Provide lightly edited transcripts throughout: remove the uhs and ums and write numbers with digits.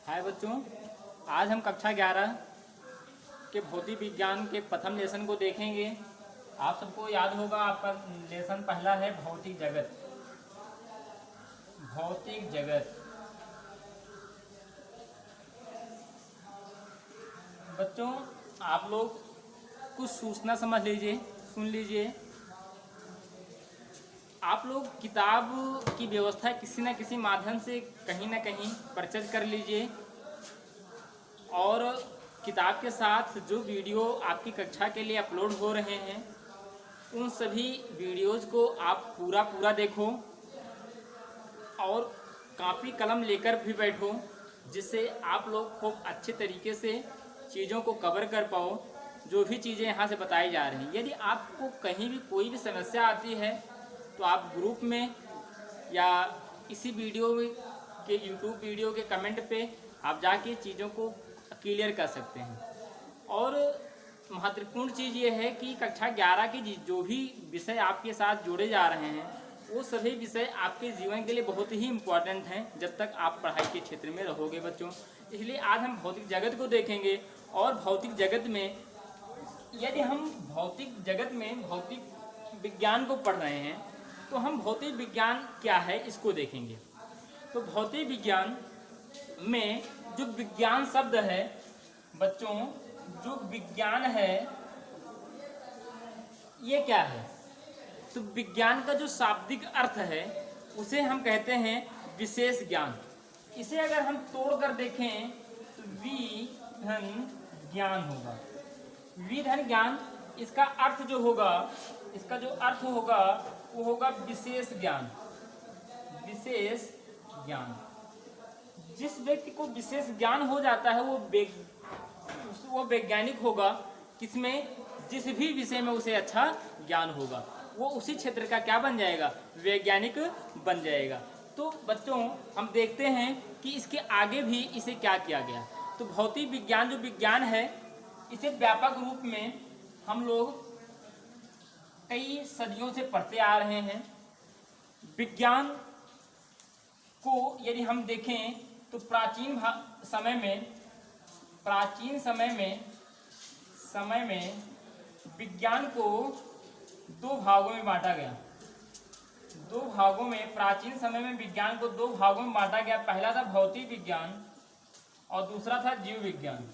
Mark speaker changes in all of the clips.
Speaker 1: हाय बच्चों, आज हम कक्षा 11 के भौतिक विज्ञान के प्रथम लेसन को देखेंगे। आप सबको याद होगा, आपका लेसन पहला है भौतिक जगत। भौतिक जगत बच्चों, आप लोग कुछ सूचना समझ लीजिए, सुन लीजिए। आप लोग किताब की व्यवस्था किसी न किसी माध्यम से कहीं ना कहीं परचेज कर लीजिए, और किताब के साथ जो वीडियो आपकी कक्षा के लिए अपलोड हो रहे हैं उन सभी वीडियोज़ को आप पूरा देखो, और कॉपी कलम लेकर भी बैठो, जिससे आप लोग खूब अच्छे तरीके से चीज़ों को कवर कर पाओ, जो भी चीज़ें यहाँ से बताई जा रही हैं। यदि आपको कहीं भी कोई भी समस्या आती है तो आप ग्रुप में या इसी वीडियो के यूट्यूब वीडियो के कमेंट पे आप जाके चीज़ों को क्लियर कर सकते हैं। और महत्वपूर्ण चीज़ ये है कि कक्षा 11 के जो भी विषय आपके साथ जोड़े जा रहे हैं वो सभी विषय आपके जीवन के लिए बहुत ही इम्पोर्टेंट हैं जब तक आप पढ़ाई के क्षेत्र में रहोगे बच्चों। इसलिए आज हम भौतिक जगत को देखेंगे, और भौतिक जगत में यदि हम भौतिक जगत में भौतिक विज्ञान को पढ़ रहे हैं तो हम भौतिक विज्ञान क्या है इसको देखेंगे। तो भौतिक विज्ञान में जो विज्ञान शब्द है बच्चों, जो विज्ञान है ये क्या है? तो विज्ञान का जो शाब्दिक अर्थ है उसे हम कहते हैं विशेष ज्ञान। इसे अगर हम तोड़ कर देखें तो विधन ज्ञान होगा। विधन ज्ञान, इसका अर्थ जो होगा, इसका जो अर्थ होगा वो होगा विशेष ज्ञान। विशेष ज्ञान, जिस व्यक्ति को विशेष ज्ञान हो जाता है वो वैज्ञानिक होगा। किसमें? जिस भी विषय में उसे अच्छा ज्ञान होगा वो उसी क्षेत्र का क्या बन जाएगा? वैज्ञानिक बन जाएगा। तो बच्चों, हम देखते हैं कि इसके आगे भी इसे क्या किया गया। तो भौतिक विज्ञान जो विज्ञान है इसे व्यापक रूप में हम लोग कई सदियों से पढ़ते आ रहे हैं। विज्ञान को यदि हम देखें तो प्राचीन समय में विज्ञान को दो भागों में बांटा गया। दो भागों में, प्राचीन समय में विज्ञान को दो भागों में बांटा गया। पहला था भौतिक विज्ञान और दूसरा था जीव विज्ञान।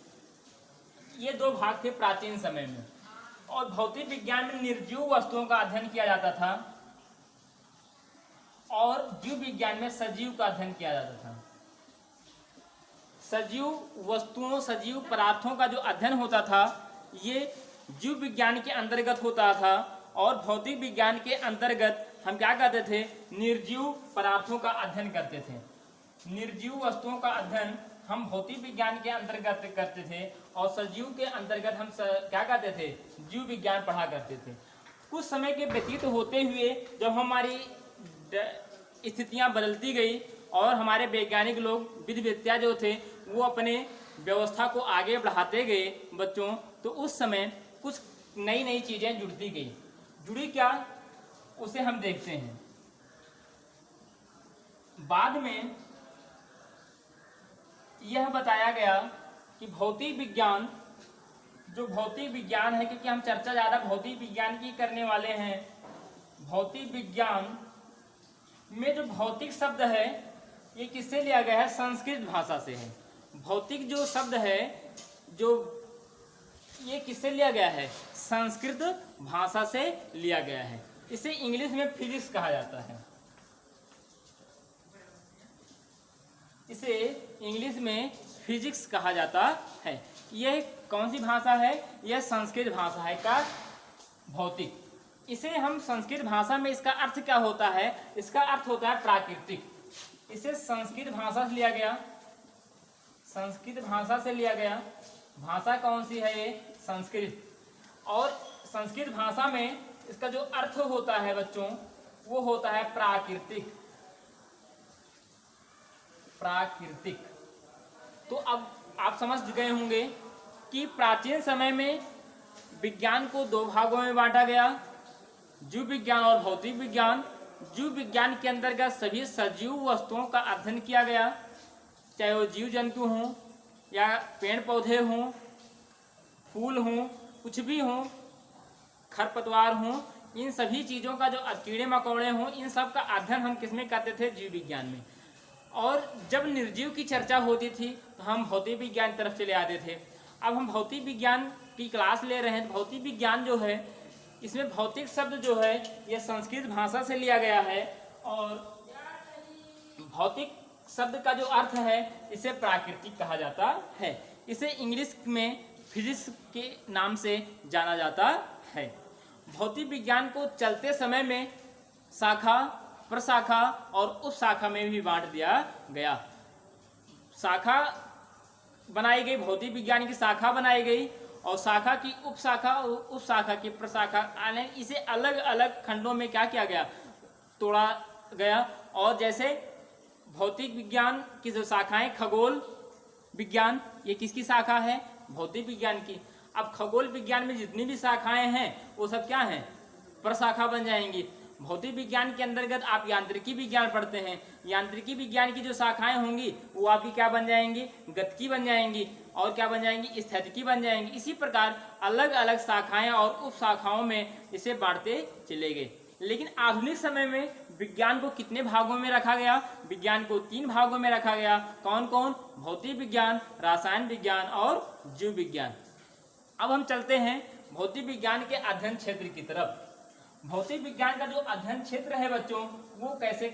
Speaker 1: ये दो भाग थे प्राचीन समय में। और भौतिक विज्ञान में निर्जीव वस्तुओं का अध्ययन किया जाता था और जीव विज्ञान में सजीव का अध्ययन किया जाता था। सजीव वस्तुओं, सजीव पदार्थों का जो अध्ययन होता था ये जीव विज्ञान के अंतर्गत होता था, और भौतिक विज्ञान के अंतर्गत हम क्या करते थे? निर्जीव पदार्थों का अध्ययन करते थे। निर्जीव वस्तुओं का अध्ययन हम भौतिक विज्ञान के अंतर्गत करते थे, और सजीव के अंतर्गत हम क्या करते थे? जीव विज्ञान पढ़ा करते थे। कुछ समय के व्यतीत होते हुए जब हमारी स्थितियां बदलती गई और हमारे वैज्ञानिक लोग, विधि विद्या जो थे वो अपने व्यवस्था को आगे बढ़ाते गए बच्चों, तो उस समय कुछ नई नई चीज़ें जुड़ती गई। जुड़ी क्या, उसे हम देखते हैं। बाद में यह बताया गया कि भौतिक विज्ञान, जो भौतिक विज्ञान है, क्योंकि हम चर्चा ज़्यादा भौतिक विज्ञान की करने वाले हैं। भौतिक विज्ञान में जो भौतिक शब्द है ये किससे लिया गया है? संस्कृत भाषा से है। भौतिक जो शब्द है जो ये किससे लिया गया है? संस्कृत भाषा से लिया गया है। इसे इंग्लिश में फिजिक्स कहा जाता है। इसे इंग्लिश में फिजिक्स कहा जाता है। यह कौन सी भाषा है? यह संस्कृत भाषा है का भौतिक। इसे हम संस्कृत भाषा में, इसका अर्थ क्या होता है? इसका अर्थ होता है प्राकृतिक। इसे संस्कृत भाषा से लिया गया। संस्कृत भाषा से लिया गया। भाषा कौन सी है? ये संस्कृत। और संस्कृत भाषा में इसका जो अर्थ होता है बच्चों वो होता है प्राकृतिक। प्राकृतिक। तो अब आप समझ गए होंगे कि प्राचीन समय में विज्ञान को दो भागों में बांटा गया, जीव विज्ञान और भौतिक विज्ञान। जीव विज्ञान के अंतर्गत सभी सजीव वस्तुओं का अध्ययन किया गया। चाहे वो जीव जंतु हों या पेड़ पौधे हों, फूल हों, कुछ भी हों, खरपतवार हों, इन सभी चीज़ों का जो कीड़े मकोड़े हों, इन सब का अध्ययन हम किस में करते थे? जीव विज्ञान में। और जब निर्जीव की चर्चा होती थी तो हम भौतिक विज्ञान तरफ चले आते थे। अब हम भौतिक विज्ञान की क्लास ले रहे हैं। तो भौतिक विज्ञान जो है, इसमें भौतिक शब्द जो है ये संस्कृत भाषा से लिया गया है, और भौतिक शब्द का जो अर्थ है इसे प्राकृतिक कहा जाता है। इसे इंग्लिश में फिजिक्स के नाम से जाना जाता है। भौतिक विज्ञान को चलते समय में शाखा, प्रशाखा और उपशाखा में भी बांट दिया गया। शाखा बनाई गई, भौतिक विज्ञान की शाखा बनाई गई, और शाखा की उपशाखा और उपशाखा की प्रशाखा, इसे अलग अलग खंडों में क्या किया गया? तोड़ा गया। और जैसे भौतिक विज्ञान की जो शाखाएं, खगोल विज्ञान, ये किसकी शाखा है? भौतिक विज्ञान की। अब खगोल विज्ञान में जितनी भी शाखाएं हैं वो सब क्या हैं? प्रशाखा बन जाएंगी। भौतिक विज्ञान के अंतर्गत आप यांत्रिकी विज्ञान पढ़ते हैं, यांत्रिकी विज्ञान की जो शाखाएं होंगी वो आपकी क्या बन जाएंगी? गतिकी बन जाएंगी। और क्या बन जाएंगी? स्थैतिकी बन जाएंगी। इसी प्रकार अलग अलग शाखाएं और उप शाखाओं में इसे बांटते चले गए। लेकिन आधुनिक समय में विज्ञान को कितने भागों में रखा गया? विज्ञान को 3 भागों में रखा गया। कौन कौन? भौतिक विज्ञान, रसायन विज्ञान और जीव विज्ञान। अब हम चलते हैं भौतिक विज्ञान के अध्ययन क्षेत्र की तरफ। भौतिक विज्ञान का जो अध्ययन क्षेत्र है बच्चों, वो कैसे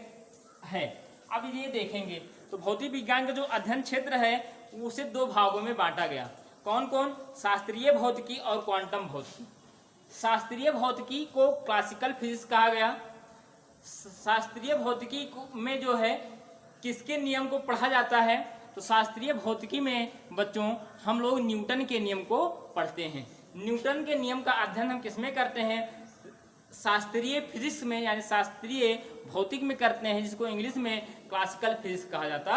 Speaker 1: है अब ये देखेंगे। तो भौतिक विज्ञान का जो अध्ययन क्षेत्र है उसे 2 भागों में बांटा गया। कौन कौन? शास्त्रीय भौतिकी और क्वांटम भौतिकी। शास्त्रीय भौतिकी को क्लासिकल फिजिक्स कहा गया। शास्त्रीय भौतिकी में जो है किसके नियम को पढ़ा जाता है? तो शास्त्रीय भौतिकी में बच्चों हम लोग न्यूटन के नियम को पढ़ते हैं। न्यूटन के नियम का अध्ययन हम किस में करते हैं? शास्त्रीय फिजिक्स में, यानी शास्त्रीय भौतिक में करते हैं, जिसको इंग्लिश में क्लासिकल फिजिक्स कहा जाता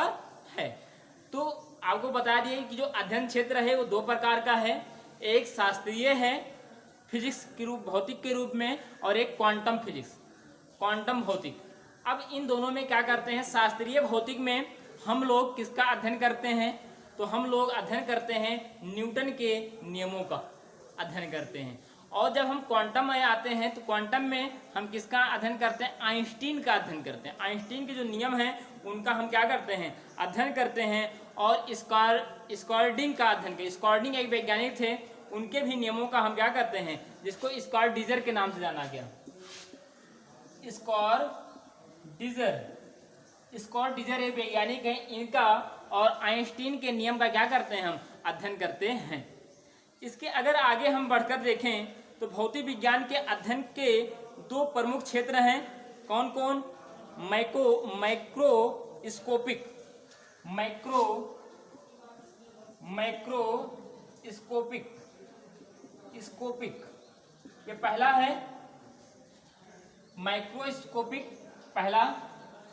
Speaker 1: है। तो आपको बता दिए कि जो अध्ययन क्षेत्र है वो 2 प्रकार का है। एक शास्त्रीय है फिजिक्स के रूप, भौतिक के रूप में, और एक क्वांटम फिजिक्स, क्वांटम भौतिक। अब इन दोनों में क्या करते हैं? शास्त्रीय भौतिक में हम लोग किसका अध्ययन करते हैं? तो हम लोग अध्ययन करते हैं न्यूटन के नियमों का अध्ययन करते हैं। और जब हम क्वांटम में आते हैं तो क्वांटम में हम किसका अध्ययन करते हैं? आइंस्टीन का अध्ययन करते हैं। आइंस्टीन के जो नियम हैं उनका हम क्या करते हैं? अध्ययन करते हैं। और स्कॉर्डिंग का अध्ययन करते हैं। स्कॉर्डिंग एक वैज्ञानिक थे, उनके भी नियमों का हम क्या करते हैं? जिसको स्कॉर्डिजर के नाम से जाना गया। स्कॉर्डिजर एक वैज्ञानिक है, इनका और आइंस्टीन के नियम का क्या करते हैं? हम अध्ययन करते हैं। इसके अगर आगे हम बढ़कर देखें तो भौतिक विज्ञान के अध्ययन के 2 प्रमुख क्षेत्र हैं। कौन कौन? माइक्रोस्कोपिक। ये पहला है माइक्रोस्कोपिक। पहला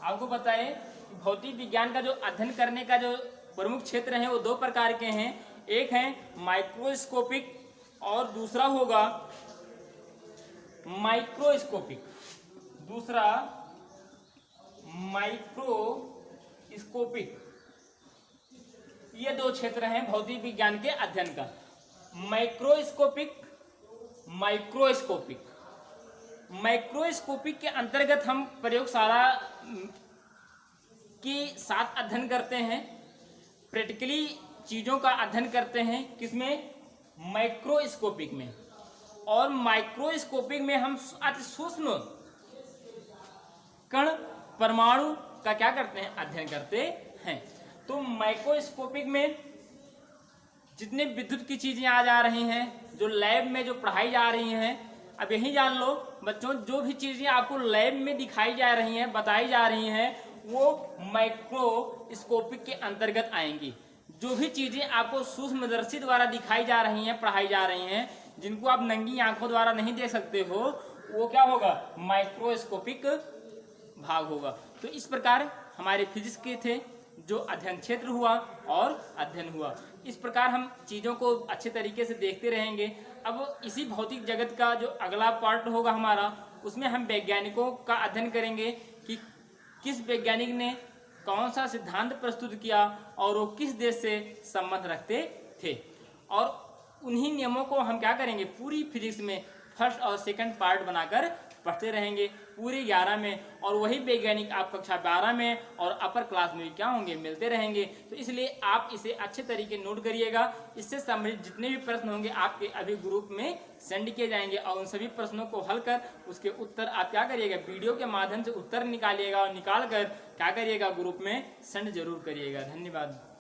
Speaker 1: आपको बताएं कि भौतिक विज्ञान का जो अध्ययन करने का जो प्रमुख क्षेत्र है वो 2 प्रकार के हैं। एक है माइक्रोस्कोपिक और दूसरा होगा माइक्रोस्कोपिक। दूसरा माइक्रोस्कोपिक। ये 2 क्षेत्र हैं भौतिक विज्ञान के अध्ययन का। माइक्रोस्कोपिक के अंतर्गत हम प्रयोगशाला के साथ अध्ययन करते हैं। प्रैक्टिकली चीज़ों का अध्ययन करते हैं। किसमें? माइक्रोस्कोपिक में। और माइक्रोस्कोपिक में हम अति सूक्ष्म कण, परमाणु का क्या करते हैं? अध्ययन करते हैं। तो माइक्रोस्कोपिक में जितने विद्युत की चीज़ें आ जा रही हैं, जो लैब में जो पढ़ाई जा रही हैं, अब यही जान लो बच्चों, जो भी चीज़ें आपको लैब में दिखाई जा रही हैं, बताई जा रही हैं, वो माइक्रोस्कोपिक के अंतर्गत आएंगी। जो भी चीज़ें आपको सूक्ष्मदर्शी द्वारा दिखाई जा रही हैं, पढ़ाई जा रही हैं, जिनको आप नंगी आंखों द्वारा नहीं देख सकते हो, वो क्या होगा? माइक्रोस्कोपिक भाग होगा। तो इस प्रकार हमारे फिजिक्स के थे जो अध्ययन क्षेत्र हुआ और अध्ययन हुआ। इस प्रकार हम चीज़ों को अच्छे तरीके से देखते रहेंगे। अब इसी भौतिक जगत का जो अगला पार्ट होगा हमारा, उसमें हम वैज्ञानिकों का अध्ययन करेंगे कि किस वैज्ञानिक ने कौन सा सिद्धांत प्रस्तुत किया और वो किस देश से संबंध रखते थे। और उन्हीं नियमों को हम क्या करेंगे, पूरी फिजिक्स में फर्स्ट और सेकंड पार्ट बनाकर पढ़ते रहेंगे पूरे 11 में, और वही वैज्ञानिक आप कक्षा 12 में और अपर क्लास में भी क्या होंगे, मिलते रहेंगे। तो इसलिए आप इसे अच्छे तरीके नोट करिएगा। इससे संबंधित जितने भी प्रश्न होंगे आपके अभी ग्रुप में सेंड किए जाएंगे, और उन सभी प्रश्नों को हल कर उसके उत्तर आप क्या करिएगा, वीडियो के माध्यम से उत्तर निकालिएगा, और निकाल कर क्या करिएगा, ग्रुप में सेंड जरूर करिएगा। धन्यवाद।